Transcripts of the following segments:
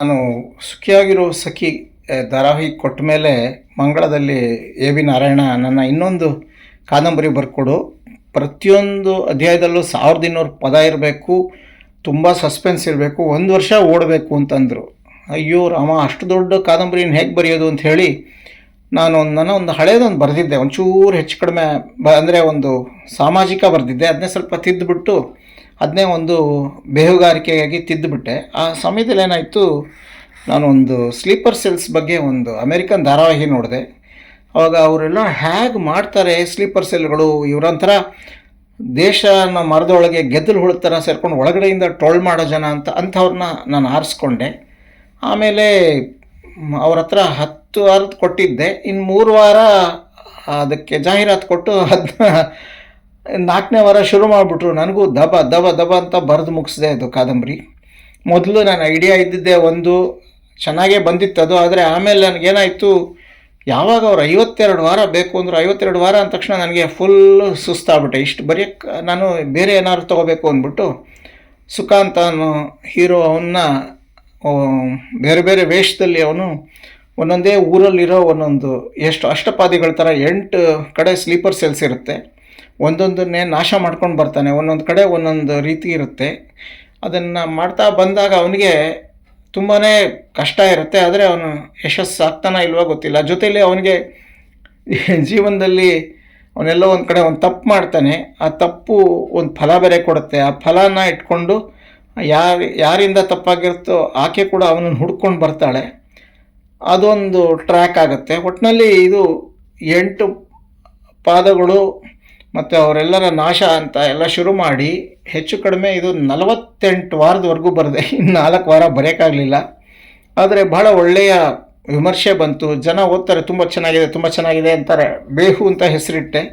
ನಾನು ಸುಖಿಯಾಗಿರೋ ಸಖಿ ಧಾರಾವಾಹಿ ಕೊಟ್ಟ ಮೇಲೆ ಮಂಗಳದಲ್ಲಿ ಎ ವಿ ನಾರಾಯಣ ನನ್ನ ಇನ್ನೊಂದು ಕಾದಂಬರಿ ಬರ್ಕೊಡು, ಪ್ರತಿಯೊಂದು ಅಧ್ಯಾಯದಲ್ಲೂ 1200 ಪದ ಇರಬೇಕು, ತುಂಬ ಸಸ್ಪೆನ್ಸ್ ಇರಬೇಕು, 1 ವರ್ಷ ಓಡಬೇಕು ಅಂತಂದರು. ಅಯ್ಯೋ ರಾಮ, ಅಷ್ಟು ದೊಡ್ಡ ಕಾದಂಬರಿನ ಹೇಗೆ ಬರೆಯೋದು ಅಂತ ಹೇಳಿ ನನ್ನ ಒಂದು ಹಳೇದೊಂದು ಬರೆದಿದ್ದೆ, ಒಂಚೂರು ಹೆಚ್ಚು ಕಡಿಮೆ ಅಂದರೆ ಒಂದು ಸಾಮಾಜಿಕ ಬರೆದಿದ್ದೆ. ಅದನ್ನೇ ಸ್ವಲ್ಪ ತಿದ್ದುಬಿಟ್ಟು ಅದನ್ನೇ ಒಂದು ಬೇಹುಗಾರಿಕೆಯಾಗಿ ತಿದ್ದುಬಿಟ್ಟೆ. ಆ ಸಮಯದಲ್ಲಿ ಏನಾಯಿತು, ನಾನೊಂದು ಸ್ಲೀಪರ್ ಸೆಲ್ಸ್ ಬಗ್ಗೆ ಒಂದು ಅಮೇರಿಕನ್ ಧಾರಾವಾಹಿ ನೋಡಿದೆ. ಆವಾಗ ಅವರೆಲ್ಲ ಹೇಗೆ ಮಾಡ್ತಾರೆ ಸ್ಲೀಪರ್ ಸೆಲ್ಗಳು, ಇವರಂಥರ ದೇಶನ ಮರದೊಳಗೆ ಗೆದ್ದಲು ಹುಳ ಥರ ಸೇರ್ಕೊಂಡು ಒಳಗಡೆಯಿಂದ ಟೋಳ್ ಮಾಡೋ ಜನ ಅಂಥವ್ರನ್ನ ನಾನು ಆರಿಸ್ಕೊಂಡೆ. ಆಮೇಲೆ ಅವ್ರ ಹತ್ರ 10 ವಾರದ್ದು ಕೊಟ್ಟಿದ್ದೆ, ಇನ್ನು 3 ವಾರ ಅದಕ್ಕೆ ಜಾಹೀರಾತು ಕೊಟ್ಟು 4ನೇ ವಾರ ಶುರು ಮಾಡಿಬಿಟ್ರು. ನನಗೂ ದಬ ದಬ ದಬ ಅಂತ ಬರೆದು ಮುಗಿಸಿದೆ ಅದು ಕಾದಂಬರಿ. ಮೊದಲು ನನ್ನ ಐಡಿಯಾ ಇದ್ದಿದ್ದೆ ಒಂದು, ಚೆನ್ನಾಗೇ ಬಂದಿತ್ತು ಅದು. ಆದರೆ ಆಮೇಲೆ ನನಗೇನಾಯಿತು, ಯಾವಾಗ ಅವ್ರು 52 ವಾರ ಬೇಕು ಅಂದರು, 52 ವಾರ ಅಂದ ತಕ್ಷಣ ನನಗೆ ಫುಲ್ಲು ಸುಸ್ತಾಗ್ಬಿಟ್ಟೆ. ಇಷ್ಟು ಬರೆಯೋಕ್ಕೆ ನಾನು ಬೇರೆ ಏನಾದ್ರು ತೊಗೋಬೇಕು ಅಂದ್ಬಿಟ್ಟು ಸುಖಾಂತ ಅನ್ನೋ ಹೀರೋ ಅವನ್ನ ಬೇರೆ ಬೇರೆ ವೇಷದಲ್ಲಿ ಅವನು ಒಂದೊಂದೇ ಊರಲ್ಲಿರೋ ಒಂದೊಂದು ಎಷ್ಟು ಅಷ್ಟಪಾದಿಗಳ ಥರ 8 ಕಡೆ ಸ್ಲೀಪರ್ ಸೆಲ್ಸ್ ಇರುತ್ತೆ, ಒಂದೊಂದನ್ನೇ ನಾಶ ಮಾಡ್ಕೊಂಡು ಬರ್ತಾನೆ, ಒಂದೊಂದು ಕಡೆ ಒಂದೊಂದು ರೀತಿ ಇರುತ್ತೆ. ಅದನ್ನು ಮಾಡ್ತಾ ಬಂದಾಗ ಅವನಿಗೆ ತುಂಬಾ ಕಷ್ಟ ಇರುತ್ತೆ. ಆದರೆ ಅವನು ಯಶಸ್ಸು ಆಗ್ತಾನ ಇಲ್ವೋ ಗೊತ್ತಿಲ್ಲ. ಜೊತೆಯಲ್ಲಿ ಅವನಿಗೆ ಜೀವನದಲ್ಲಿ ಅವನೆಲ್ಲೋ ಒಂದು ಕಡೆ ಒಂದು ತಪ್ಪು ಮಾಡ್ತಾನೆ, ಆ ತಪ್ಪು ಒಂದು ಫಲ ಬೇರೆ ಕೊಡುತ್ತೆ. ಆ ಫಲನ ಇಟ್ಕೊಂಡು ಯಾರಿಂದ ತಪ್ಪಾಗಿರುತ್ತೋ ಆಕೆ ಕೂಡ ಅವನನ್ನು ಹುಡ್ಕೊಂಡು ಬರ್ತಾಳೆ. ಅದೊಂದು ಟ್ರ್ಯಾಕ್ ಆಗುತ್ತೆ. ಒಟ್ಟಿನಲ್ಲಿ ಇದು 8 ಪಾದಗಳು ಮತ್ತು ಅವರೆಲ್ಲರ ನಾಶ ಅಂತ ಎಲ್ಲ ಶುರು ಮಾಡಿ ಹೆಚ್ಚು ಕಡಿಮೆ ಇದು 48 ವಾರದವರೆಗೂ ಬರೆದೆ. ಇನ್ನು 4 ವಾರ ಬರೆಯೋಕ್ಕಾಗಲಿಲ್ಲ. ಆದರೆ ಬಹಳ ಒಳ್ಳೆಯ ವಿಮರ್ಶೆ ಬಂತು, ಜನ ಓದ್ತಾರೆ, ತುಂಬ ಚೆನ್ನಾಗಿದೆ ತುಂಬ ಚೆನ್ನಾಗಿದೆ ಅಂತಾರೆ. ಬೇಹು ಅಂತ ಹೆಸರಿಟ್ಟೆ.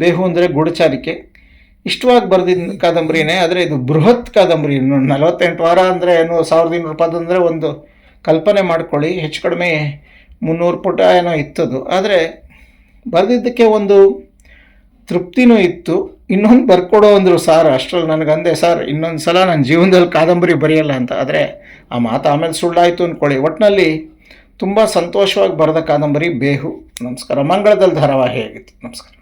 ಬೇಹು ಅಂದರೆ ಗೂಢಚಾರಿಕೆ. ಇಷ್ಟವಾಗಿ ಬರೆದಿದ್ದ ಕಾದಂಬರಿನೇ, ಆದರೆ ಇದು ಬೃಹತ್ ಕಾದಂಬರಿ. 48 ವಾರ ಅಂದರೆ ಏನು, 1200 ಪದ ಅಂದರೆ ಒಂದು ಕಲ್ಪನೆ ಮಾಡ್ಕೊಳ್ಳಿ. ಹೆಚ್ಚು ಕಡಿಮೆ 300 ಪುಟ ಏನೋ ಇತ್ತದು. ಆದರೆ ಬರೆದಿದ್ದಕ್ಕೆ ಒಂದು ತೃಪ್ತಿನೂ ಇತ್ತು. ಇನ್ನೊಂದು ಬರ್ಕೊಡೋ ಅಂದರು ಸಾರ್. ಅಷ್ಟರಲ್ಲಿ ನನಗಂದೆ, ಸರ್ ಇನ್ನೊಂದು ಸಲ ನನ್ನ ಜೀವನದಲ್ಲಿ ಕಾದಂಬರಿ ಬರೆಯಲ್ಲ ಅಂತ. ಆದರೆ ಆ ಮಾತು ಆಮೇಲೆ ಸುಳ್ಳಾಯಿತು ಅಂದ್ಕೊಳ್ಳಿ. ಒಟ್ಟಿನಲ್ಲಿ ತುಂಬ ಸಂತೋಷವಾಗಿ ಬರೆದ ಕಾದಂಬರಿ ಬೇಹು. ನಮಸ್ಕಾರ. ಮಂಗಳದಲ್ಲಿ ಧಾರಾವಾಹಿ ಆಗಿತ್ತು. ನಮಸ್ಕಾರ.